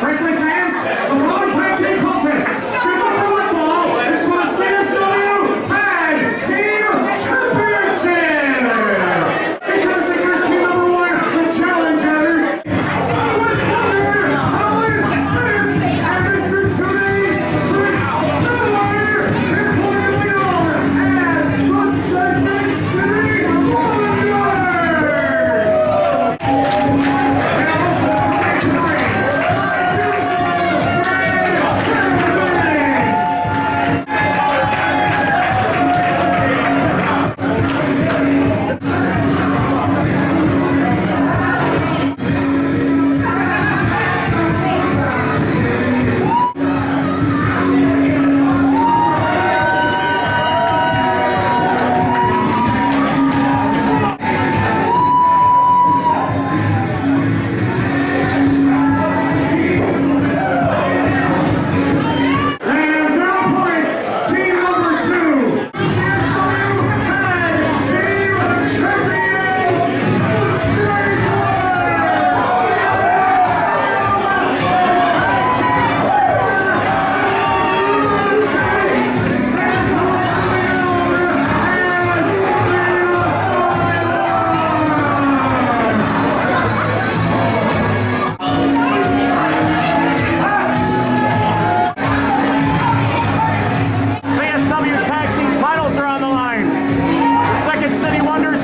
Wrestling fans, the following tag team contest, scheduled for one fall, is for the CSW Tag Team Championships. Introducing first team number 1, the challengers, Colin, Smith, and Mr. 2 Days, Chris Miller, importantly known as the Second City Wonders.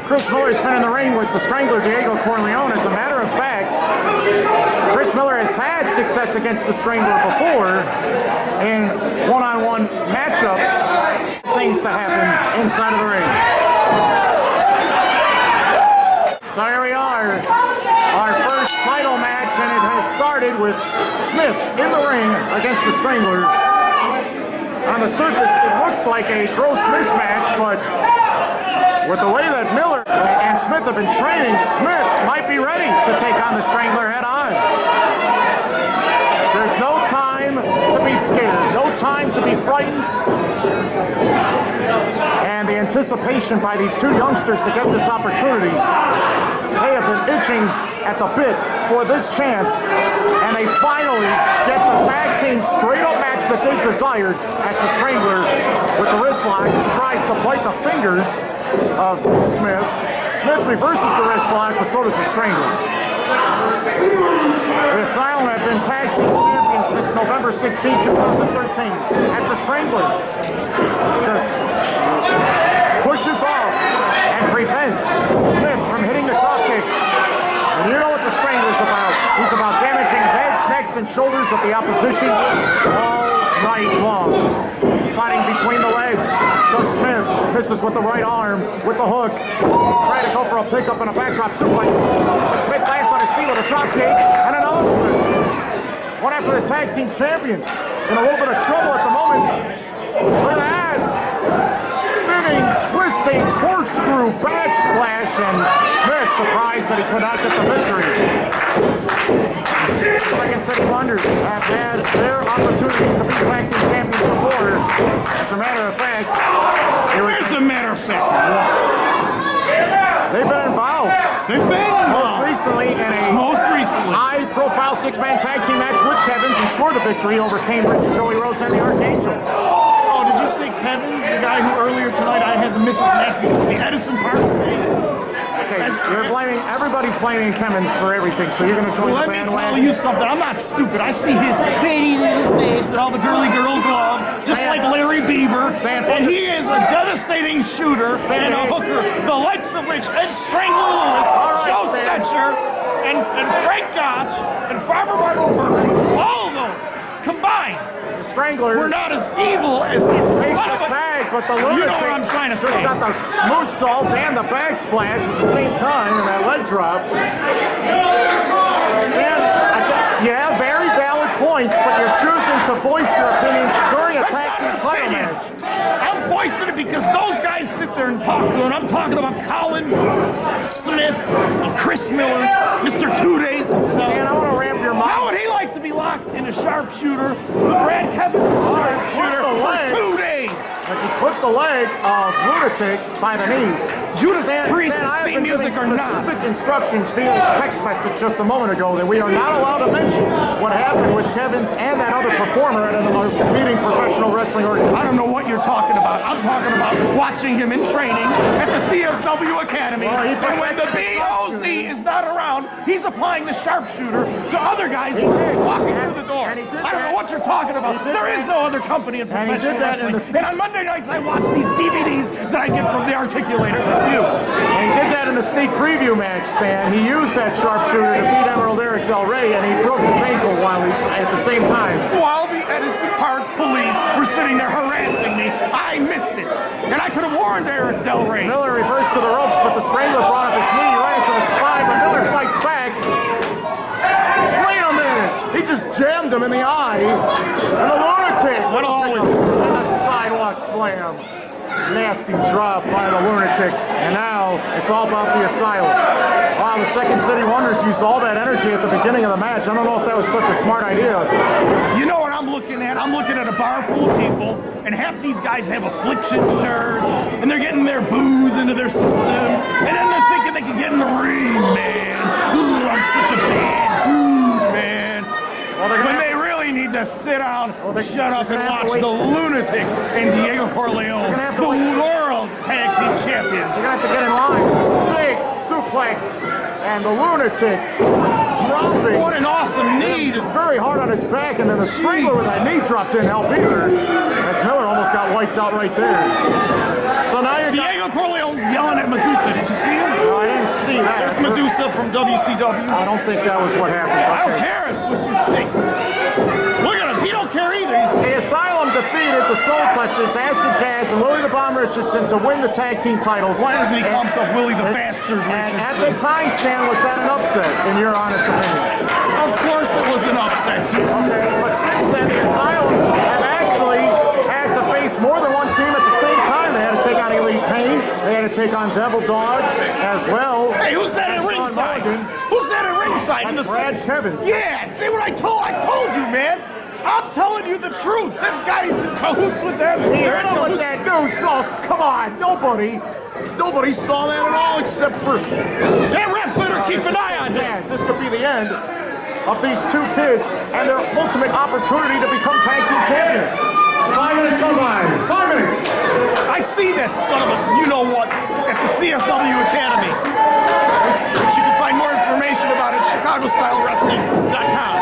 Chris Miller's been in the ring with the Strangler, Corleone. As a matter of fact, Chris Miller has had success against the Strangler before in one-on-one matchups, things to happen inside of the ring. So here we are, our first title match, and it has started with Smith in the ring against the Strangler. On the surface, it looks like a gross mismatch, but with the way that Miller and Smith have been training, Smith might be ready to take on the Strangler head on. There's no time to be scared, no time to be frightened. And the anticipation by these two youngsters to get this opportunity, they have been itching at the bit for this chance, and they finally get the tag team straight up match that they've desired, as the Strangler, with the wrist lock, tries to bite the fingers of Smith. Smith reverses the wrist lock, but so does the Strangler. The Asylum have been tag team champions since November 16, 2013, as the Strangler just pushes off and prevents Smith from hitting the drop kick. And you know what the Strangler's about. He's about damaging heads, necks, and shoulders of the opposition all night long. Sliding between the legs, does Smith, misses with the right arm, with the hook, trying to go for a pickup and a backdrop suplex. But Smith lands on his feet with a drop kick, and another one after the tag team champions. In a little bit of trouble at the moment. Look at that! Spinning, twisting, corkscrew, backsplash, and Smith surprised that he could not get the victory. Second City Wonders have had their opportunities to be tag team champions before. As a matter of fact, they've been involved. Most recently in a high-profile six-man tag team match with Kevin's, and scored a victory over Cambridge, Joey Rose, and the Archangel. Oh, did you say Kevin's, the guy who earlier tonight I had to miss his match because of the Edison Park days? Okay, you're blaming, everybody's blaming Kevin's for everything, so you're going to join the bandwagon. Let me tell you something, I'm not stupid. I see his pretty little face that all the girly girls love, just like Larry Bieber, and he is a devastating shooter and a hooker, the likes of which Ed Strangler Lewis, Joe Stetcher, and Frank Gotch, and Farmer Martin Burns, all those combined Strangler. We're not as evil as the tag, but the Lunatic, you know what I'm trying to say. Got the moonsault and the bag splash at the same time, and that leg drop. Yeah, very valid points, but you're choosing to voice your opinions during a tag team title match. I'm voicing it because those guys sit there and talk to it. I'm talking about Colin, Smith, and Chris Miller, Mr. 2 Days himself. Man, I want to ramp your mind. How would he like to be locked in a sharpshooter with Brad Kevin's sharpshooter for 2 days? But he clipped the leg of Lunatic by the knee. Judas Priest, I have theme been music or giving not. specific instructions via text message just a moment ago that we are not allowed to mention what happened with Kevin's and that other performer at another competing professional wrestling organization. I don't know what you're talking about. I'm talking about watching him in training at the CSW Academy. Well, and when the BOC is not around, he's applying the sharpshooter to other guys who are walking through the door. I don't know what you're talking about. There is no other company in professional wrestling. And on Monday nights, I watch these DVDs that I get from the Articulator. And he did that in the sneak preview match, Stan. He used that sharpshooter to beat Emerald Eric Del Rey, and he broke his ankle while at the same time. While the Edison Park police were sitting there harassing me, I missed it. And I could have warned Eric Del Rey. Miller reversed to the ropes, but the Strangler brought up his knee right into the spine, but Miller fights back. Wait a minute! He just jammed him in the eye. And the Lunatic went always in the sidewalk slam. Nasty drop by the Lunatic, and now it's all about the Asylum. Wow, the Second City Wonders used all that energy at the beginning of the match. I don't know if that was such a smart idea. You know what I'm looking at? I'm looking at a bar full of people, and half these guys have affliction shirts, and they're getting their booze into their system, and then they're thinking they can get in the ring, man. Ooh, I'm such a bad dude, man. Well, when they really need to sit down, shut up and watch the Lunatic and Diego Corleone, the world tag team champions. You're going to have to get in line. Big suplex, and the Lunatic dropping. What an awesome knee. Very hard on his back, and then the Strangler with that knee drop didn't help either. As Miller almost got wiped out right there. So now you're Diego Corleone's yelling at Medusa. Did you see him? No, I didn't see that. There's Medusa from WCW. I don't think that was what happened. I don't care. It's what you think. Look at him. He don't care either. The Asylum defeated the Soul Touchers, Acid Jazz, and Willie the Bomb Richardson to win the tag team titles. Why doesn't he call himself Willie the Bastard Richardson? And at the time, Stan, was that an upset, in your honest opinion? Of course it was an upset. Okay, but since then, the Asylum have actually had to face more than one team at the same time. They had to take on Elite Pain, they had to take on Devil Dog as well. Hey, who's that at ringside? Who's that at ringside? That's Brad Kevin's. Yeah, see what I told you, man. I'm telling you the truth. This guy's in cahoots with them. With that news sauce. Come on, nobody saw that at all except for that ref better keep an eye on him. This could be the end of these two kids and their ultimate opportunity to become tag team champions. 5 minutes on line. 5 minutes. I see that son of a you-know-what at the CSW Academy. But you can find more information about it at ChicagoStyleWrestling.com.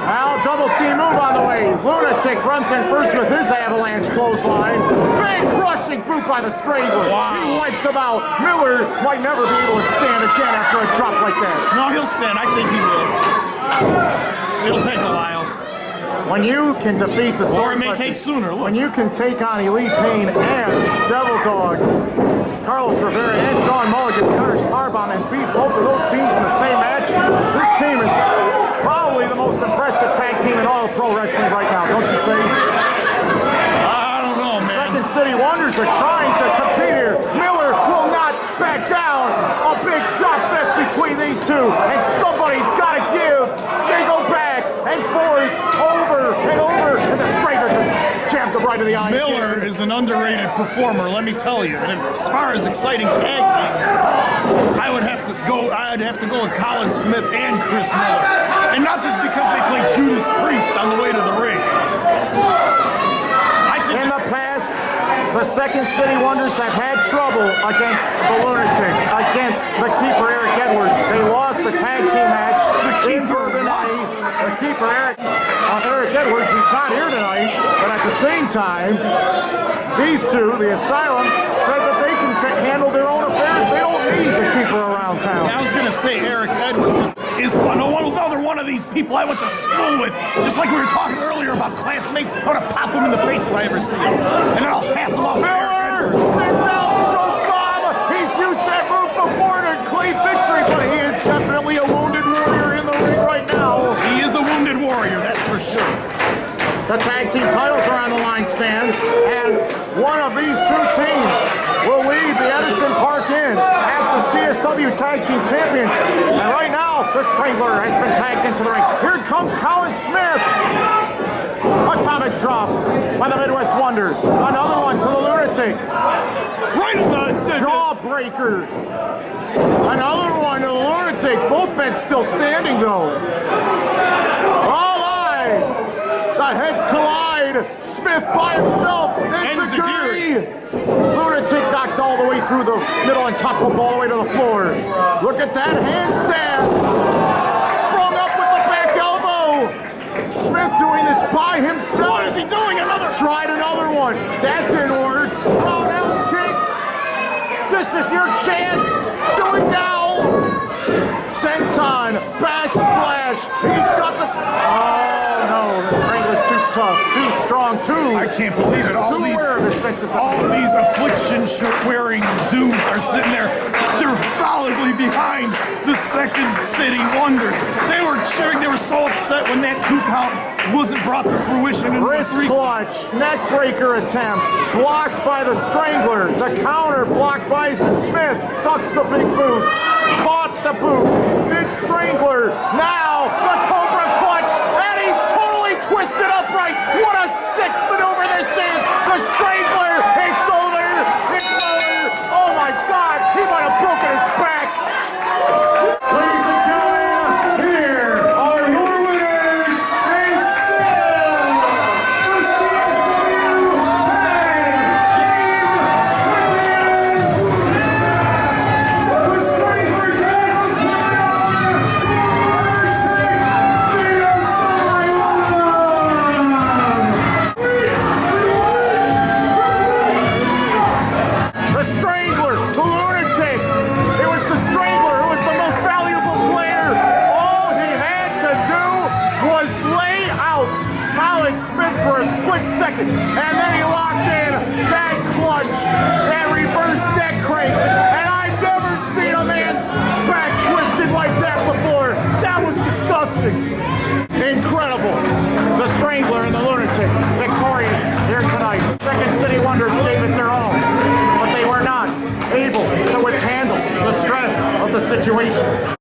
Now, double team move on the way. Lunatic runs in first with his avalanche clothesline. Big crushing boot by the Strangler. Wow. He wiped him out. Miller might never be able to stand again after a drop like that. No, he'll stand. I think he will. It'll take a while. When you can defeat the Soul Or it may Touchers, take sooner. Look. when you can take on Elite Pain and Devil Dog, Carlos Rivera and Sean Mulligan, the Irish Carbomb, and beat both of those teams in the same match, this team is probably the most impressive tag team in all of pro wrestling right now, don't you say? I don't know, man. Second City Wonders are trying to compete here. Miller will not back down. A big shot fest between these two, and somebody's got to give. They go back and forth, over and over, and the Strangler just jammed him right in the eye. Miller is an underrated performer, let me tell you. And as far as exciting tag teams, I'd have to go with Colin Smith and Chris Miller. And not just because they played Judas Priest on the way to the ring. In the past, the Second City Wonders have had trouble against the Lunatic, against the Keeper Eric Edwards. They lost the tag team match in Bourbon Alley. The Keeper Eric Edwards, who's not here tonight, but at the same time, these two, the Asylum, said that they can handle their own affairs because they don't need to keep her around town. I was gonna say Eric Edwards is another one of these people I went to school with. Just like we were talking earlier about classmates, I'm gonna pop him in the face if I ever see him. And then I'll pass him off to Eric Edwards. Sit down, choke bomb. He's used that move before to claim victory, but he is definitely a wounded warrior in the ring right now. He is a wounded warrior, that's for sure. The tag team titles are on the line, Stan, and one of these two teams will lead the Edison Park Inn as the CSW Tag Team Champions. And right now, the Strangler has been tagged into the ring. Here comes Colin Smith. Atomic drop by the Midwest Wonder. Another one to the Lunatic. Right in the Jawbreaker. Another one to the Lunatic. Both men still standing though. The heads collide. Smith by himself. Enziguri. Lunatic knocked all the way through the middle and top rope all the way to the floor. Look at that handstand. Sprung up with the back elbow. Smith doing this by himself. What is he doing? Tried another one. That didn't work. Roundhouse kick. This is your chance. Do it now. Senton. Backsplash. He's got the... Oh no, the Strangler's too tough, too strong, I can't believe it. All these affliction shirt wearing dudes are sitting there. They're solidly behind the Second City Wonders. They were cheering. They were so upset when that 2 count wasn't brought to fruition. Wrist clutch, neck breaker attempt, blocked by the Strangler. The counter blocked by Smith. Tucks the big boot, caught the boot. Big Strangler. Now the Cobra clutch, and he's totally twisted upright. What a sick maneuver this is. The Strangler. It's over. It's over. Oh my God. He might have broken his back. Ladies and gentlemen, here are your winners and still the CSW Tag Team Champions. The Strangler Daniel Corleone, the Strangler, the Lunatic. It was the Strangler who was the most valuable player. All he had to do was lay out Colin Smith for a split second, and then he locked in that clutch, that reverse neck crank. And I've never seen a man's back twisted like that before. That was disgusting. Incredible. The Strangler and the Lunatic victorious here tonight. Second City Wonders gave it their all, but they were not able to withhandle the stress of the situation.